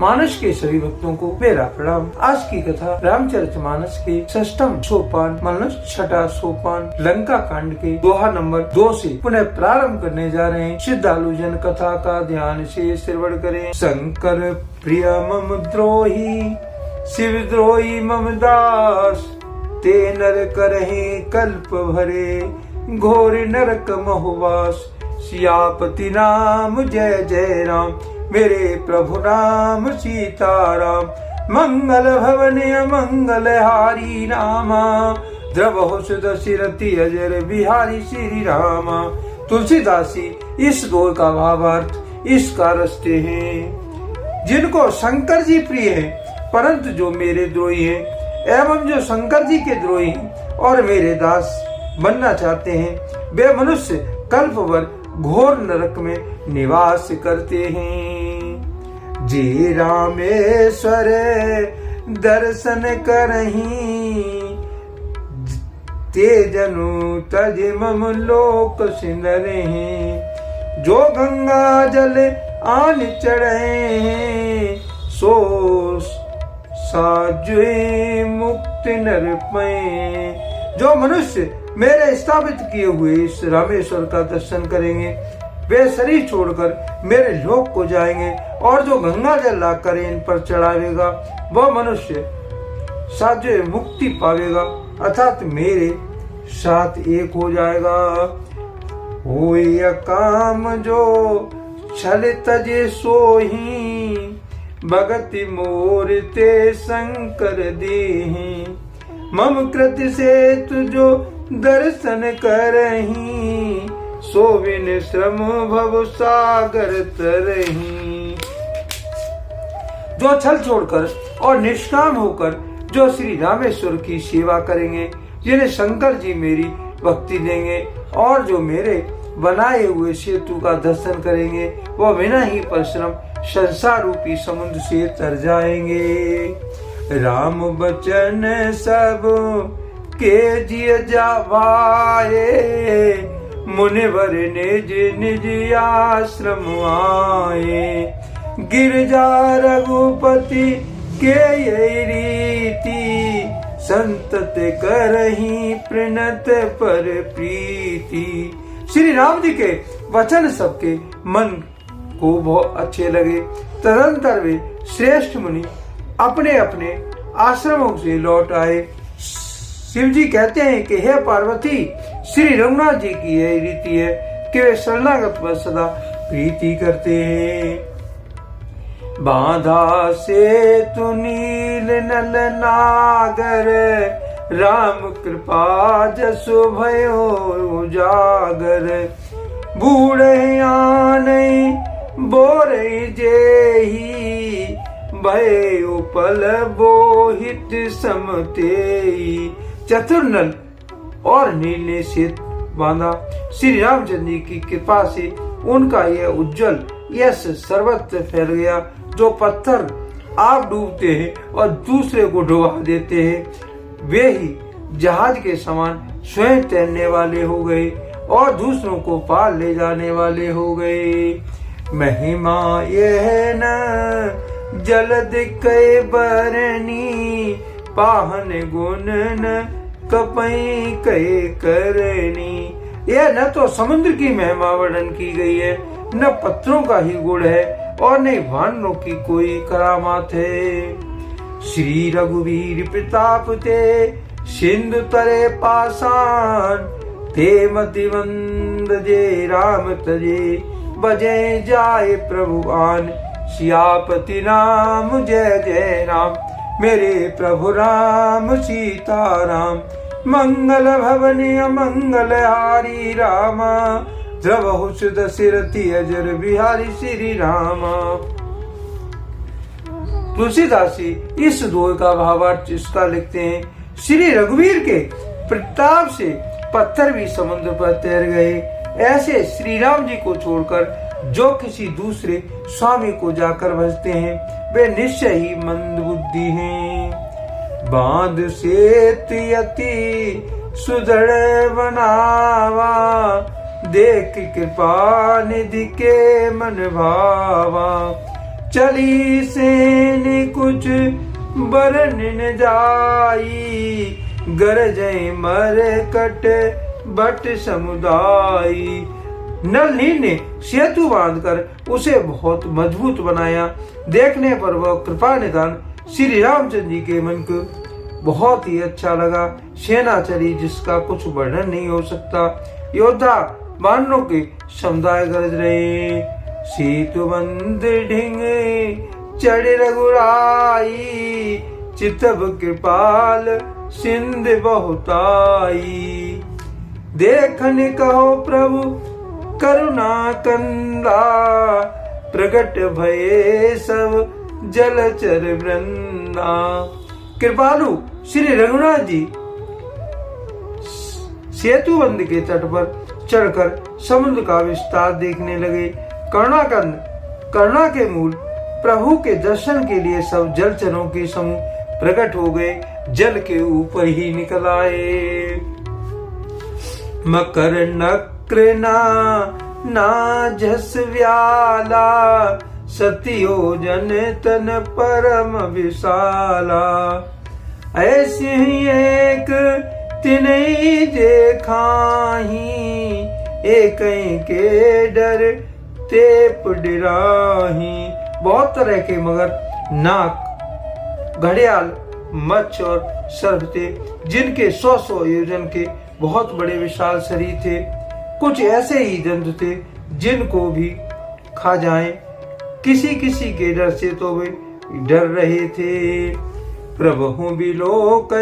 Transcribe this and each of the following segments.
मानस के सभी भक्तों को मेरा प्रणाम। आज की कथा रामचरितमानस के 6ठम सोपान मतलब 6ठा सोपान लंका कांड के दोहा नंबर 2 से पुनः प्रारंभ करने जा रहे हैं। श्रद्धालु जन कथा का ध्यान से श्रवण करें। शंकर प्रिय मम द्रोही शिव द्रोही मम दास, ते नर करहि कल्प भरे घोर नरक महवास। सियापति नाम जय जय राम, मेरे प्रभु नाम सीताराम। मंगल भवन मंगल हारी रामा, द्रवहु सुदशरथि अजर बिहारी श्री रामा। तुलसीदास जी इस दोहे का भावार्थ इस का रचते हैं। जिनको शंकर जी प्रिय है परंतु जो मेरे द्रोही हैं एवं जो शंकर जी के द्रोही हैं और मेरे दास बनना चाहते हैं, वे मनुष्य कल्प भर घोर नरक में निवास करते हैं। जे रामेश्वर दर्शन करहीं, ते जनु तज मम लोक सिंदरहीं। जो गंगा जल आन चढ़े, सो साजुए मुक्ति नर पै। जो मनुष्य मेरे स्थापित किए हुए इस रामेश्वर का दर्शन करेंगे वे शरीर छोड़कर मेरे लोक को जाएंगे, और जो गंगा जल लाकर इन पर चढ़ावेगा वह मनुष्य साध्य मुक्ति पावेगा अर्थात मेरे साथ एक हो जाएगा। होय काम जो छल तजे सोही, भगति मोर ते शंकर देहि। मम कृति से तुझो दर्शन करहीं, सो बिन श्रम भव सागर तरहीं। जो छल छोड़कर और निष्काम होकर जो श्री रामेश्वर की सेवा करेंगे, जिन्हें शंकर जी मेरी भक्ति देंगे और जो मेरे बनाए हुए सेतु का दर्शन करेंगे, वो बिना ही परिश्रम संसार रूपी समुद्र से तर जाएंगे। राम बचन सब के जिय जावाए, मुनिवर निज निज आश्रम आए। गिरजा रघुपति के ये रीति, संतत करहीं प्रणत पर प्रीति। श्री राम जी के वचन सबके मन को बहुत अच्छे लगे। तदंतर वे श्रेष्ठ मुनि अपने अपने आश्रमों से लौट आए। शिव जी कहते हैं कि हे पार्वती, श्री रघुनाथ जी की यह रीति है कि वे शरणागत पर सदा प्रीति करते हैं। बांधा से तु नील नल नागर, राम कृपा जसु भयो उजागर। बूढ़े आने बोरे जेही, भय उपल बोहित समतेई। चतुर नल और नील ने से बांधा। श्री रामचंद्र जी की कृपा से उनका यह उज्जवल यश सर्वत्र फैल गया। जो पत्थर आप डूबते हैं और दूसरे को डुबा देते हैं, वे ही जहाज के समान स्वयं तैरने वाले हो गए और दूसरों को पार ले जाने वाले हो गए। महिमा यह न जलद कै बरनी, पाहन गुण न कपई कै करनी। यह न तो समुद्र की महिमा वर्णन की गई है, न पत्थरों का ही गुण है और न वानरों की कोई करामात है। श्री रघुवीर प्रताप ते सिंधु तरे पाषाण, ते मति मंद जे राम तजे, बजे जाए प्रभुआन। सियापति नाम जय जय राम, मेरे प्रभु राम सीताराम। मंगल भवन मंगल हारी रामा, द्रवहु सुदशरथि अजर बिहारी श्री रामा। तुलसीदास जी इस दोहे का भावार्थ इसका लिखते हैं। श्री रघुवीर के प्रताप से पत्थर भी समुद्र पर तैर गए। ऐसे श्री राम जी को छोड़कर जो किसी दूसरे स्वामी को जाकर भजते हैं, वे निश्चय ही मंद बुद्धि हैं। बांध से यति सुदृढ़ बनावा, देख कृपा निधि के मन भावा। चली से कुछ बरन न जाई, गरजय मर कट बट समुदायी। नल ने सेतु बांधकर उसे बहुत मजबूत बनाया। देखने पर वह कृपा निधान श्री रामचंद्र जी के मन को बहुत ही अच्छा लगा। सेना चली जिसका कुछ वर्णन नहीं हो सकता। योद्धा वानरों के समुदाय गरज रहे। सेतु बंद ढिंगे चढ़ रघुराई, चितब कृपाल सिंध बहुताई। देखन कहो प्रभु करुणा कंदा, प्रगट भये सब जलचर वृंदा। कृपालु श्री रघुनाथ जी सेतुबंध के तट पर चढ़कर समुद्र का विस्तार देखने लगे। करुणा के मूल प्रभु के दर्शन के लिए सब जलचरों के समूह प्रकट हो गए, जल के ऊपर ही निकल आए। मकर नक्र ना झस व्याला, सतियो जन तन परम विशाला। ऐसे ही एक तिनई देखाही, एक के डर तेप डराही। बहुत तरह के मगर, नाक, घड़ियाल, मच्छ और सर्प थे, जिनके 100 योजन के बहुत बड़े विशाल शरीर थे। कुछ ऐसे ही जंतु थे जिनको भी खा जाएं। किसी किसी के डर से तो वे डर रहे थे। प्रभु बिलोक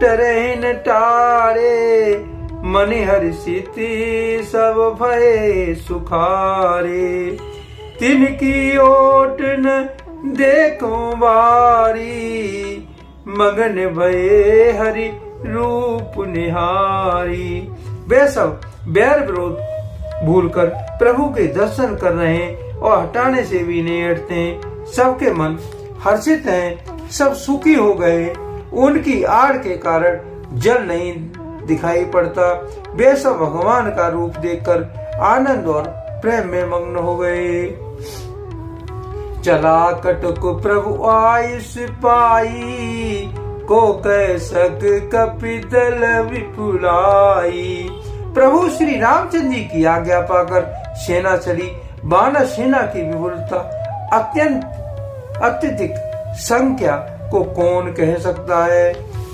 टरह न टारे, मन हर्षित सब भय सुखारे। तिनकी ओट न देखो बारी, मगन भये हरि रूप निहारी। वे सब बैर विरोध भूलकर प्रभु के दर्शन कर रहे हैं और हटाने से भी नहीं हटते हैं। सबके मन हर्षित हैं, सब सुखी हो गए। उनकी आड़ के कारण जल नहीं दिखाई पड़ता। वे सब भगवान का रूप देखकर आनंद और प्रेम में मग्न हो गए। चला कटक प्रभु आयुष पाई, को कह सक कपिदल विपुलाई। प्रभु श्री रामचंद्र जी की आज्ञा पाकर सेना चली। वानर सेना की विपुलता अत्यधिक संख्या को कौन कह सकता है।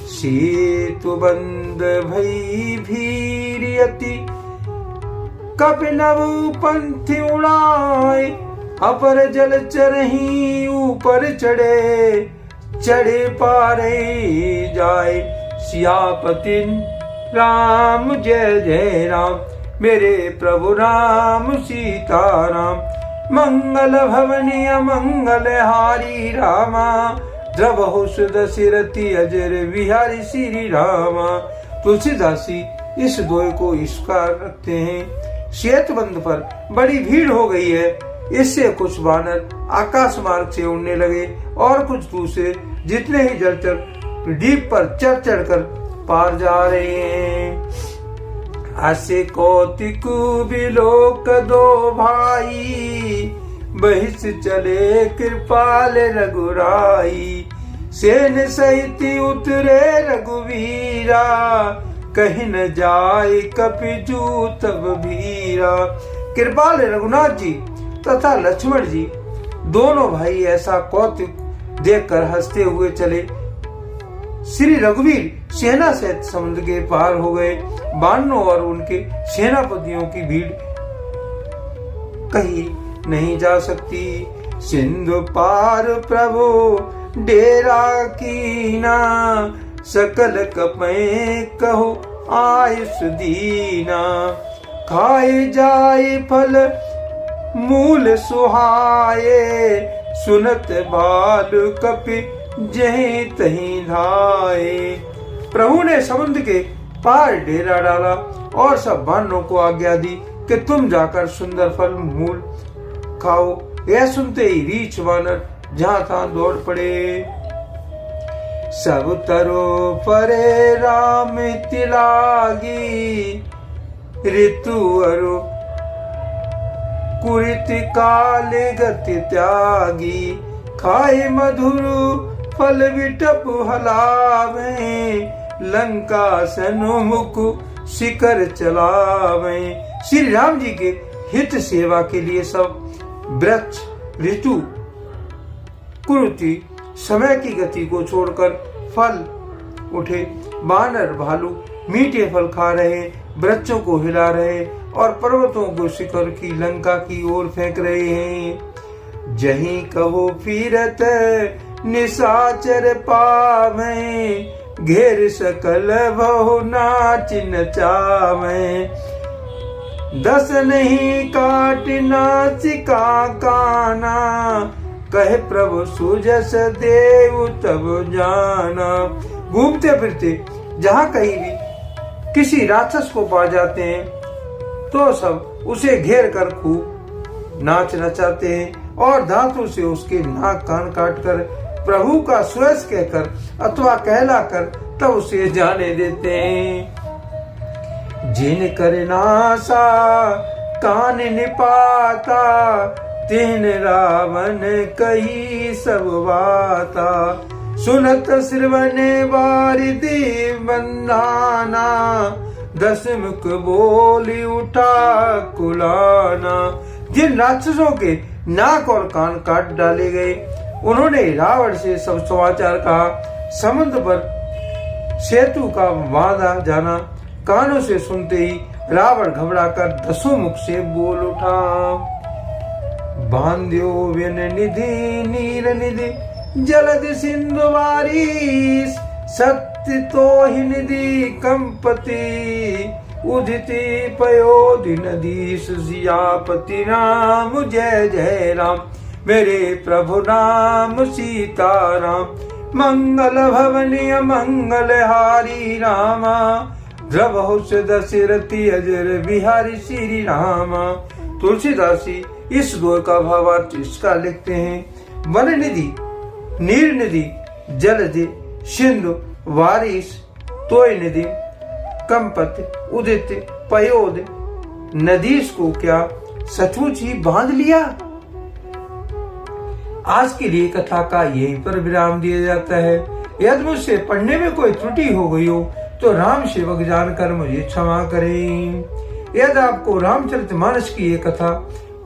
सेतु बंद भई भीरियति, कपिनव पंथी उड़ाए। अपर जल चरही ऊपर चढ़े, चढ़े पारे जाए। सियापति राम जय जय राम, मेरे प्रभु राम सीताराम। मंगल भवनी अमंगल हारी रामा, द्रवहु सुदशरथी अजर विहारी श्री रामा। तुलसीदासी इस दोहे को इस प्रकार रखते हैं। सेतुबंध पर बड़ी भीड़ हो गई है, इससे कुछ वानर आकाश मार्ग से उड़ने लगे और कुछ दूसरे जितने ही जलचर डीप पर चढ़ चढ़ कर पार जा रहे हैं। आसे कौतिक बिलोक दो भाई, बहिष चले कृपाल रघुराई। सेन सहित उतरे रघुवीरा, कहीं न जाए कपिजू तब भीरा। कृपाल रघुनाथ जी तथा लक्ष्मण जी दोनों भाई ऐसा कौतुक देखकर हंसते हुए चले। श्री रघुवीर सेना सहित समुद्र के पार हो गए। वानरों और उनके सेनापतियों की भीड़ कहीं नहीं जा सकती। सिंधु पार प्रभु डेरा कीना, सकल कपै कहो आयुष दीना। खाए जाए फल मूल सुहाए, सुनत बाल कपि जहीं तहीं धाये। प्रभु ने समुद्र के पार डेरा डाला और सब वानरों को आज्ञा दी कि तुम जाकर सुंदर फल मूल खाओ। यह सुनते ही रीछ वानर जहाँ तहाँ दौड़ पड़े। सब तरो परे राम तिलागी, ऋतु अरु कुरित काल गति त्यागी। खाए मधुर फल विटप हलावे, लंका सन्मुख शिखर चलावे। श्री राम जी के हित सेवा के लिए सब वृक्ष, ऋतु, कुरुति, समय की गति को छोड़कर फल उठे। बानर भालू मीठे फल खा रहे, वृक्षों को हिला रहे और पर्वतों को शिखर की लंका की ओर फेंक रहे हैं। जहीं कहो फिरत निशाचर पावे, घेर सकल बहु नाच नचावे। दस नहीं काट नाचिका काना, कहे प्रभु सुजस देव तब जाना। घूमते फिरते जहाँ कहीं भी किसी राक्षस को पा जाते हैं तो सब उसे घेर कर खूब नाच नचाते हैं और धातु से उसके नाक कान काट कर प्रभु का सुयस कहकर अथवा कहलाकर तब उसे जाने देते हैं। जिन कर नासा कान निपाता, तिन रावण कही सब बाता। सुनत श्रवण वारिधि बंधाना, दस मुख बोली उठा कुलाना। जिन राक्षसों के नाक और कान काट डाले गए उन्होंने रावण से सब समाचार कहा। समुद्र पर सेतु का बांधा जाना कानों से सुनते ही रावण घबराकर दसों मुख से बोल उठा। बांध्यो व्यन निधि नीर निधि, जलद सिंधु वारिस, सत्य तो ही निधि कंपति। उदिति पयोधि नदीश, सियापति राम जय जय राम। मेरे प्रभु नाम सीताराम, मंगल भवनीय मंगल हारी रामा। द्रवहु से दशरथी अजर बिहारी श्री रामा। तुलसीदास जी इस दोहे का भावार्थ इसका लिखते हैं। वन निधि, नीर निधि, जलधि, सिंधु, वारिस, तोय निधि, कंपत, उदित, पयोद, नदीश को क्या सचमुच ही बांध लिया। आज के लिए कथा का यहीं पर विराम दिया जाता है। यदि मुझसे पढ़ने में कोई त्रुटि हो गई हो तो राम सेवक जानकर मुझे क्षमा करें। यदि आपको रामचरितमानस की ये कथा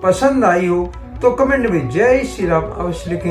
पसंद आई हो तो कमेंट में जय श्री राम अवश्य लिखें।